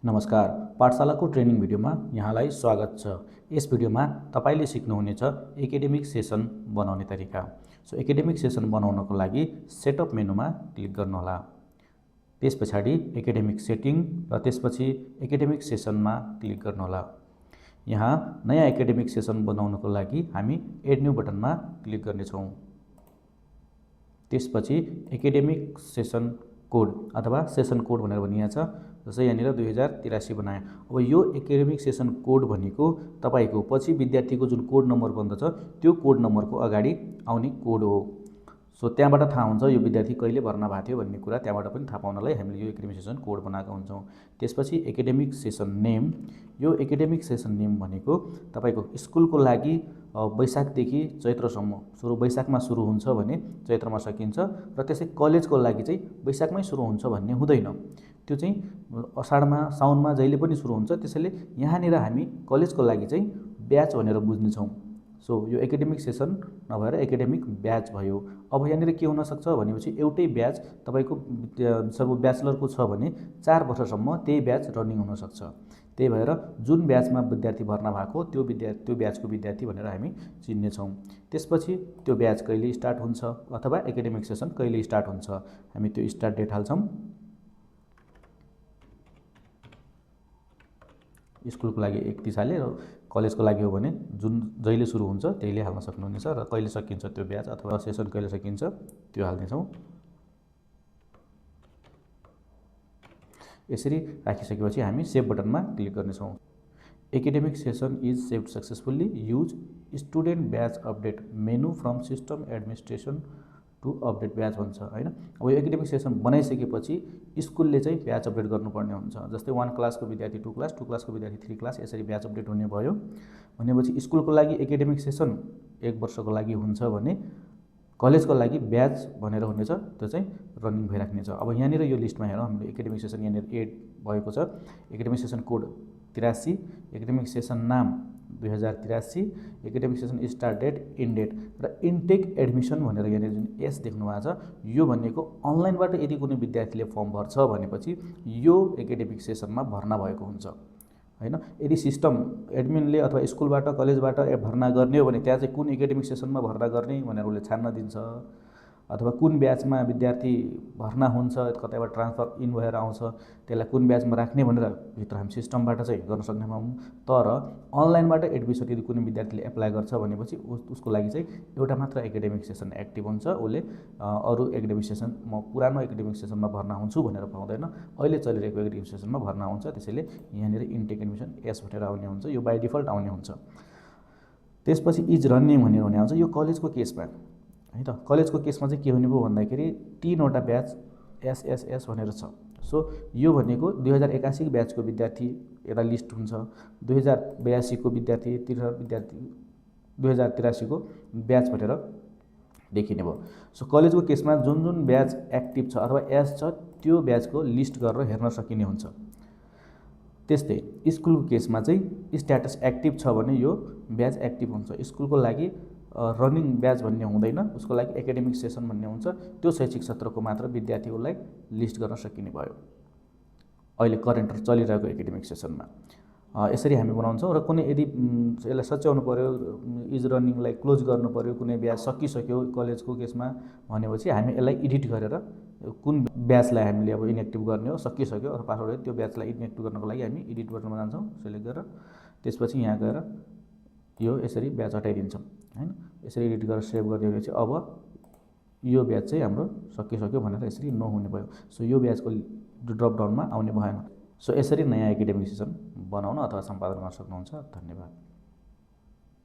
नमस्कार, पाठशालाको ट्रेनिङ भिडियोमा यहाँलाई स्वागत छ। यस भिडियोमा तपाईले सिक्नुहुनेछ एकाडेमिक सेसन बनाउने तरिका। सो एकाडेमिक सेसन बनाउनको लागि सेटअप मेनुमा क्लिक गर्नुहोला। त्यसपछाडि एकाडेमिक सेटिङ र त्यसपछि एकाडेमिक सेसनमा क्लिक गर्नुहोला। यहाँ नयाँ एकाडेमिक सेसन बनाउनको लागि हामी एड न्यू बटनमा क्लिक गर्नेछौँ। त्यसपछि एकाडेमिक सेसन कोड अथवा सेसन कोड भनेर भनिएको छ, जस्तै यहाँनिर 2083 बनायो। अब यो एकाडेमिक सेसन कोड भनेको तपाईको पछि विद्यार्थीको जुन कोड नम्बर बन्दछ त्यो कोड नम्बरको अगाडि आउने कोड हो। सो त्यहाँबाट थाहा हुन्छ यो विद्यार्थी कहिले भर्ना भएको थियो भन्ने कुरा त्यहाँबाट पनि थाहा पाउनलाई हामीले यो एकाडेमिक सेसन कोड बनाएका हुन्छौँ। त्यसपछि एकाडेमिक सेसन नेम, यो एकाडेमिक सेसन नेम भनेको तपाईको स्कुलको लागि वैशाखदेखि चैत्रसम्म वैशाखमा सुरु हुन्छ भने चैत्रमा सकिन्छ र त्यसै कलेजको लागि चाहिँ वैशाखमै सुरु हुन्छ भन्ने हुँदैन। त्यो चाहिँ असाढमा साउनमा जहिले पनि सुरु हुन्छ। त्यसैले यहाँनिर हामी कलेजको लागि चाहिँ ब्याच भनेर बुझ्नेछौँ। सो यो एकाडेमिक सेसन नभएर एकाडेमिक ब्याच भयो। अब यहाँनिर के हुन सक्छ भनेपछि एउटै ब्याच तपाईको सब ब्याचलरको छ भने 4 वर्षसम्म त्यही ब्याच रनिङ हुन सक्छ। त्यही भएर जुन ब्याचमा विद्यार्थी भर्ना भएको त्यो ब्याचको विद्यार्थी भनेर हामी चिन्नेछौँ। त्यसपछि त्यो ब्याच कहिले स्टार्ट हुन्छ अथवा एकाडेमिक सेसन कहिले स्टार्ट हुन्छ, हामी त्यो स्टार्ट डेट हाल्छौँ। स्कुलको लागि 31 हाले र कलेजको लागि हो भने जहिले सुरु हुन्छ त्यहिले हाल्न सक्नुहुनेछ र कहिले सकिन्छ त्यो ब्याच अथवा सेसन कहिले सकिन्छ त्यो हाल्नेछौँ। यसरी राखिसकेपछि हामी सेभ बटनमा क्लिक गर्नेछौँ। Academic session is saved successfully, use student batch update menu from system administration to update batch भन्छ हैन। अब यो एकाडेमिक सेसन बनाइसकेपछि स्कुलले चाहिँ ब्याच अपडेट गर्नुपर्ने हुन्छ। जस्तै 1 क्लासको विद्यार्थी 2 क्लास, 2 क्लासको विद्यार्थी 3 क्लास, यसरी ब्याच अपडेट हुने भयो। भनेपछि स्कुलको लागि एकाडेमिक सेसन 1 वर्षको लागि हुन्छ भने कलेजको लागि ब्याच भनेर हुनेछ, त्यो चाहिँ रनिङ भइराख्नेछ। अब यहाँनिर यो लिस्टमा हेरौँ, हाम्रो एकाडेमिक सेसन यहाँनिर एड भएको छ। Academic session code 83, academic session नाम 2083, academic session start date, end date र इन्टेक एडमिसन भनेर यहाँनिर जुन एस देख्नु भएको छ यो भनेको अनलाइनबाट यदि कुनै विद्यार्थीले फर्म भर्छ भनेपछि यो एकाडेमिक सेसनमा भर्ना भएको हुन्छ हैन। यदि सिस्टम एडमिनले अथवा स्कुलबाट कलेजबाट भर्ना गर्ने हो भने त्यहाँ चाहिँ कुन एकाडेमिक सेसनमा भर्ना गर्ने भनेर उसले छान्न दिन्छ, अथवा कुन ब्याचमा विद्यार्थी भर्ना हुन्छ, कतैबाट ट्रान्सफर इन भएर आउँछ त्यसलाई कुन ब्याचमा राख्ने भनेर भित्र हामी सिस्टमबाट चाहिँ गर्न सक्ने हौँ। तर अनलाइनबाट एडमिसन यदि कुनै विद्यार्थीले एप्लाई गर्छ भनेपछि उसको लागि चाहिँ एउटा मात्र एकाडेमिक सेसन एक्टिभ हुन्छ। उसले अरू एकाडेमिक सेसन म पुरानो एकाडेमिक सेसनमा भर्ना हुन्छु भनेर पाउँदैन, अहिले चलिरहेको एकाडेमिक सेसनमा भर्ना हुन्छ। त्यसैले यहाँनिर इन्टेक एडमिसन एस भनेर आउने हुन्छ, यो बाई डिफल्ट आउने हुन्छ। त्यसपछि इज रनिङ भनेर हुने आउँछ। यो कलेजको केसमा है त, कलेजको केसमा चाहिँ के हुने भयो भन्दाखेरि 3 वटा ब्याच एसएसएस भनेर छ। सो यो भनेको 2081 ब्याचको विद्यार्थी यता लिस्ट हुन्छ, 2082 को विद्यार्थी, 2083 को ब्याच भनेर देखिने भयो। सो कलेजको केसमा जुन जुन ब्याच एक्टिभ छ अथवा एस छ त्यो ब्याचको लिस्ट गरेर हेर्न सकिने हुन्छ। त्यस्तै स्कुलको केसमा चाहिँ स्ट्याटस एक्टिभ छ भने यो ब्याच एक्टिभ हुन्छ। स्कुलको लागि रनिङ ब्याच भन्ने हुँदैन, उसको लागि एकाडेमिक सेसन भन्ने हुन्छ। त्यो शैक्षिक सत्रको मात्र विद्यार्थीहरूलाई लिस्ट गर्न सकिने भयो अहिले करेन्ट चलिरहेको एकाडेमिक सेसनमा। यसरी हामी बनाउँछौँ र कुनै यदि यसलाई सच्याउनु पर्यो, इज रनिङलाई क्लोज गर्नु पर्यो, कुनै ब्याच सकिसक्यो कलेजको केसमा भनेपछि हामी यसलाई एडिट गरेर कुन ब्याचलाई हामीले अब इनएक्टिभ गर्ने हो सकिसक्यो र पासवर्ड त्यो ब्याचलाई इनएक्टिभ गर्नको लागि हामी एडिट बटनमा जान्छौँ, सिलेक्ट गरेर त्यसपछि यहाँ गएर यो यसरी ब्याच हटाइदिन्छौँ हैन। यसरी एडिट गरेर सेभ गरिदिएपछि अब यो ब्याच चाहिँ हाम्रो सकिसक्यो भनेर यसरी नहुने भयो। सो यो ब्याचको ड्रप डाउनमा आउने भएन। सो यसरी नयाँ एकाडेमिक सेसन बनाउन अथवा सम्पादन गर्न सक्नुहुन्छ। धन्यवाद।